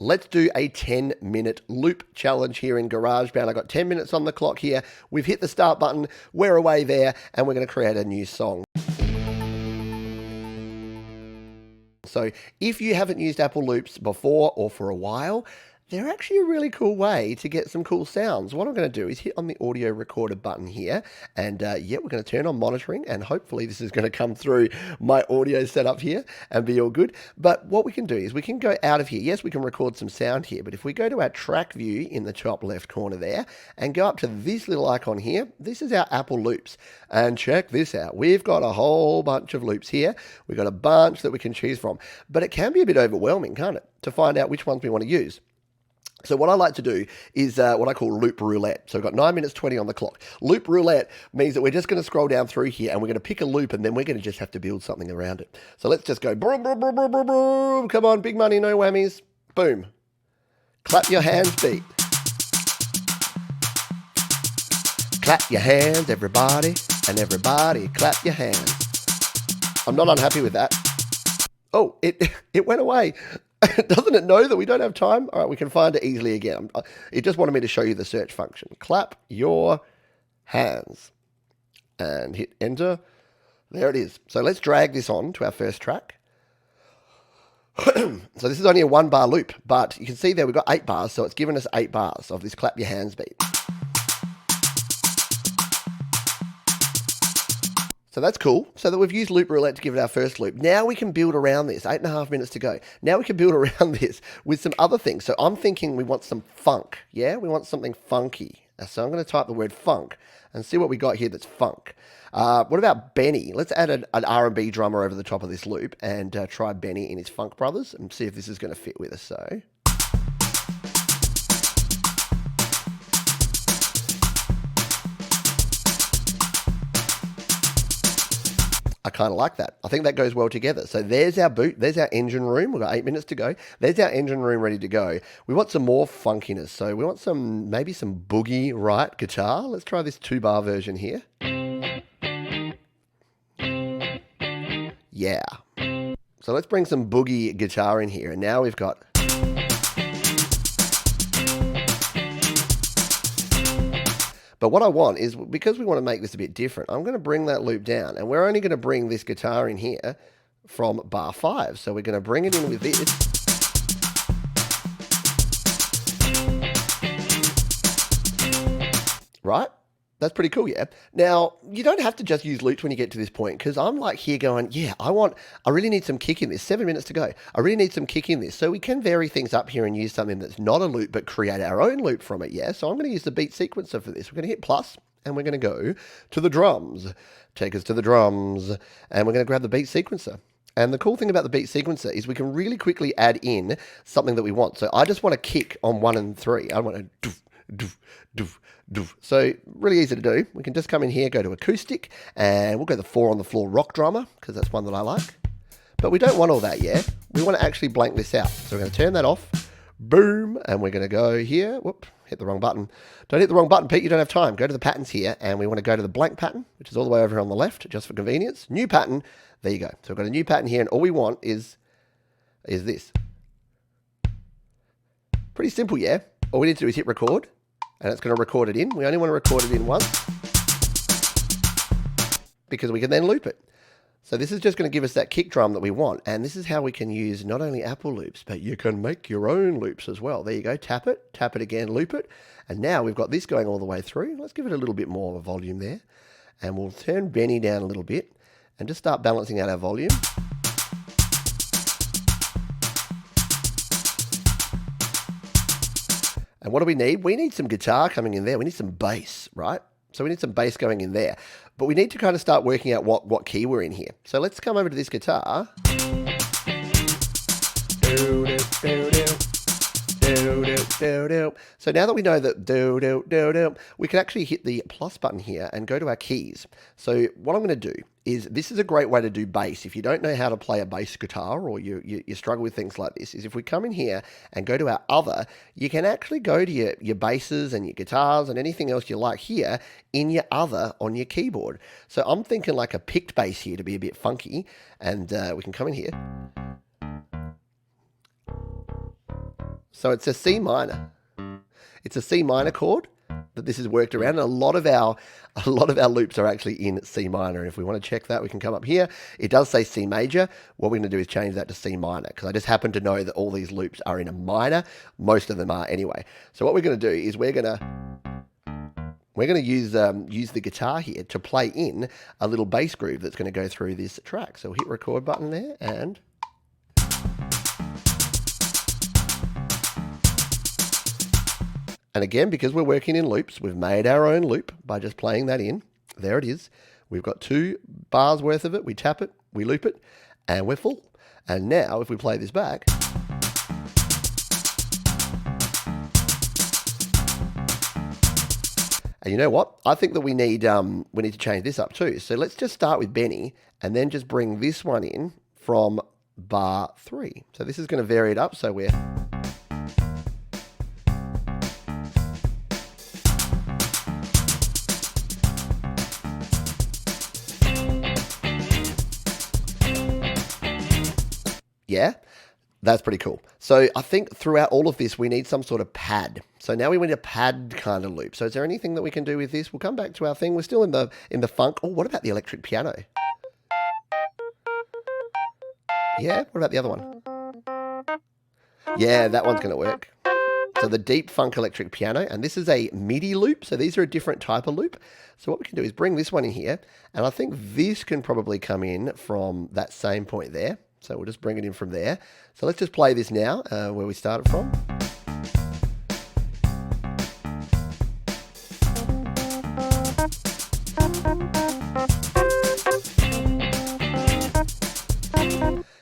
let's do a 10-minute loop challenge here in GarageBand. I got 10 minutes on the clock here. We've hit the start button. We're away there, and we're going to create a new song. So if you haven't used Apple Loops before or for a while, they're actually a really cool way to get some cool sounds. What I'm going to do is hit on the audio recorder button here, and yeah, we're going to turn on monitoring, and hopefully this is going to come through my audio setup here and be all good. But what we can do is we can go out of here. Yes, we can record some sound here, but if we go to our track view in the top left corner there and go up to this little icon here, this is our Apple Loops. And check this out. We've got a whole bunch of loops here. We've got a bunch that we can choose from, but it can be a bit overwhelming, can't it, to find out which ones we want to use. So what I like to do is what I call loop roulette. So we've got 9 minutes 20 on the clock. Loop roulette means that we're just going to scroll down through here and we're going to pick a loop, and then we're going to just have to build something around it. So let's just go boom, boom, boom, boom, boom, boom. Come on, big money, no whammies. Boom. Clap your hands, beat. Clap your hands, everybody, and everybody clap your hands. I'm not unhappy with that. Oh, it went away. Doesn't it know that we don't have time? All right, we can find it easily again. It just wanted me to show you the search function. Clap your hands and hit enter. There it is. So let's drag this on to our first track. So this is only a 1-bar loop, but you can see there we've got 8 bars, so it's given us 8 bars of this clap your hands beat. So that's cool. So that we've used loop roulette to give it our first loop. Now we can build around this. 8.5 minutes to go. Now we can build around this with some other things. So I'm thinking we want some funk. Yeah, we want something funky. So I'm going to type the word funk and see what we got here that's funk. What about Benny? Let's add an R&B drummer over the top of this loop and try Benny in his Funk Brothers and see if this is going to fit with us. So I kind of like that. I think that goes well together. So there's our boot. There's our engine room. We've got 8 minutes to go. There's our engine room ready to go. We want some more funkiness. So we want maybe some boogie right guitar. Let's try this 2-bar version here. Yeah. So let's bring some boogie guitar in here. And now we've got... But what I want is, because we want to make this a bit different, I'm going to bring that loop down, and we're only going to bring this guitar in here from bar 5. So we're going to bring it in with this. Right? That's pretty cool, yeah? Now, you don't have to just use loops when you get to this point, because I'm like here going, yeah, I really need some kick in this. 7 minutes to go. I really need some kick in this. So we can vary things up here and use something that's not a loop, but create our own loop from it, yeah? So I'm going to use the beat sequencer for this. We're going to hit plus, and we're going to go to the drums. Take us to the drums, and we're going to grab the beat sequencer. And the cool thing about the beat sequencer is we can really quickly add in something that we want. So I just want to kick on 1 and 3. I want to doof, doof, doof, doof. So really easy to do. We can just come in here, go to acoustic, and we'll go the 4 on the floor rock drummer, because that's one that I like. But we don't want all that yet. We want to actually blank this out. So we're going to turn that off. Boom. And we're going to go here. Whoop, hit the wrong button. Don't hit the wrong button, Pete. You don't have time. Go to the patterns here, and we want to go to the blank pattern, which is all the way over here on the left, just for convenience. New pattern. There you go. So we've got a new pattern here, and all we want is this. Pretty simple, yeah? All we need to do is hit record, and it's going to record it in. We only want to record it in once, because we can then loop it. So this is just going to give us that kick drum that we want, and this is how we can use not only Apple loops, but you can make your own loops as well. There you go. Tap it again, loop it, and now we've got this going all the way through. Let's give it a little bit more of a volume there, and we'll turn Benny down a little bit and just start balancing out our volume. And what do we need? We need some guitar coming in there. We need some bass, right? So we need some bass going in there. But we need to kind of start working out what key we're in here. So let's come over to this guitar. So now that we know that we can actually hit the plus button here and go to our keys. So what I'm going to do is, this is a great way to do bass. If you don't know how to play a bass guitar, or you struggle with things like this, is if we come in here and go to our other, you can actually go to your basses and your guitars and anything else you like here in your other on your keyboard. So I'm thinking like a picked bass here to be a bit funky, and we can come in here. So it's a C minor. It's a C minor chord that this has worked around, and a lot of our loops are actually in C minor. And if we want to check that, we can come up here. It does say C major. What we're going to do is change that to C minor, because I just happen to know that all these loops are in a minor. Most of them are anyway. So what we're going to do is we're going to use the guitar here to play in a little bass groove that's going to go through this track. So we'll hit record button there, and again, because we're working in loops, we've made our own loop by just playing that in. There it is. We've got 2 bars worth of it. We tap it, we loop it, and we're full. And now if we play this back, and you know what? I think that we need to change this up too. So let's just start with Benny and then just bring this one in from bar 3. So this is going to vary it up. So we're... Yeah, that's pretty cool. So I think throughout all of this, we need some sort of pad. So now we need a pad kind of loop. So is there anything that we can do with this? We'll come back to our thing. We're still in the funk. Oh, what about the electric piano? Yeah, what about the other one? Yeah, that one's going to work. So the deep funk electric piano, and this is a MIDI loop. So these are a different type of loop. So what we can do is bring this one in here, and I think this can probably come in from that same point there. So we'll just bring it in from there. So let's just play this now, where we started from.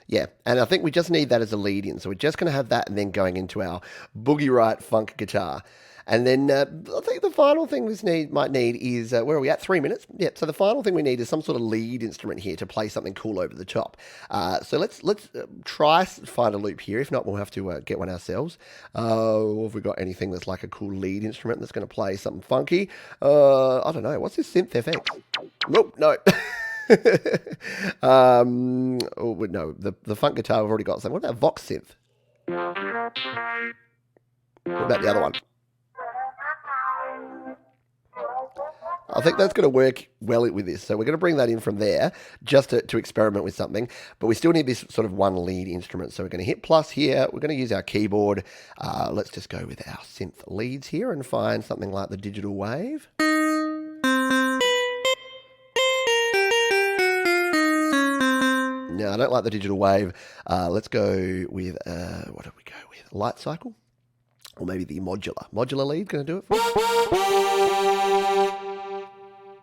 Yeah, and I think we just need that as a lead in. So we're just going to have that and then going into our boogie right funk guitar. And then I think the final thing this might need is, where are we at? 3 minutes? Yeah, so the final thing we need is some sort of lead instrument here to play something cool over the top. So let's try find a loop here. If not, we'll have to get one ourselves. Have we got anything that's like a cool lead instrument that's going to play something funky? I don't know. What's this synth FX? Nope, no. No, the funk guitar we've already got. So what about Vox synth? What about the other one? I think that's going to work well with this. So we're going to bring that in from there just to experiment with something. But we still need this sort of one lead instrument. So we're going to hit plus here. We're going to use our keyboard. Let's just go with our synth leads here and find something like the digital wave. No, I don't like the digital wave. Let's go with, what did we go with? Light cycle? Or maybe the modular lead going to do it for us?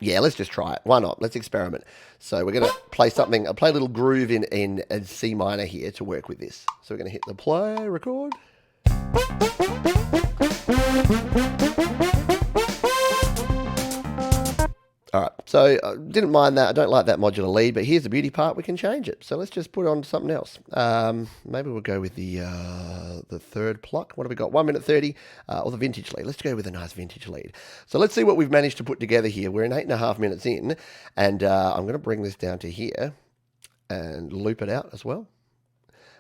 Yeah, let's just try it. Why not? Let's experiment. So we're going to play something. I'll play a little groove in C minor here to work with this. So we're going to hit the play, record. All right, so I didn't mind that. I don't like that modular lead, but here's the beauty part. We can change it. So let's just put on something else. Maybe we'll go with the third pluck. What have we got? 1 minute 30, or the vintage lead. Let's go with a nice vintage lead. So let's see what we've managed to put together here. We're in 8.5 minutes in, and I'm going to bring this down to here and loop it out as well.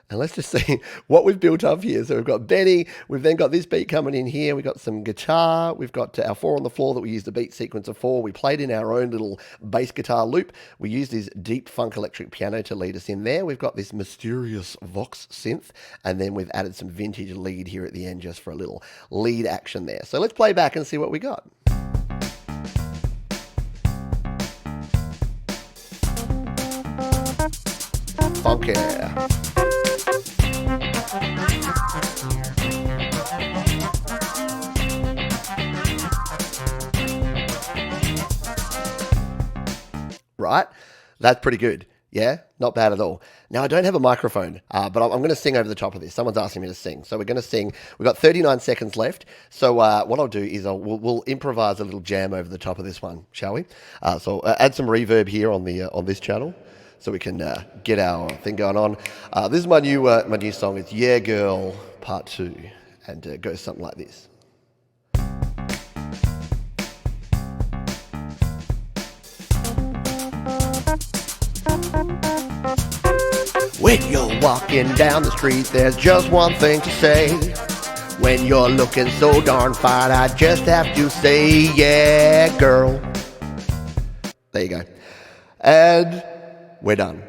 And let's just see what we've built up here. So we've got Benny. We've then got this beat coming in here. We've got some guitar. We've got our 4 on the floor that we used the beat sequence of 4. We played in our own little bass guitar loop. We used this deep funk electric piano to lead us in there. We've got this mysterious Vox synth. And then we've added some vintage lead here at the end just for a little lead action there. So let's play back and see what we got. Funky. Right? That's pretty good. Yeah? Not bad at all. Now, I don't have a microphone, but I'm going to sing over the top of this. Someone's asking me to sing. So we're going to sing. We've got 39 seconds left. So what I'll do is we'll improvise a little jam over the top of this one, shall we? So add some reverb here on this channel so we can get our thing going on. This is my new song. It's Yeah Girl Part 2. And it goes something like this. When you're walking down the street, there's just one thing to say. When you're looking so darn fine, I just have to say, yeah, girl. There you go. And we're done.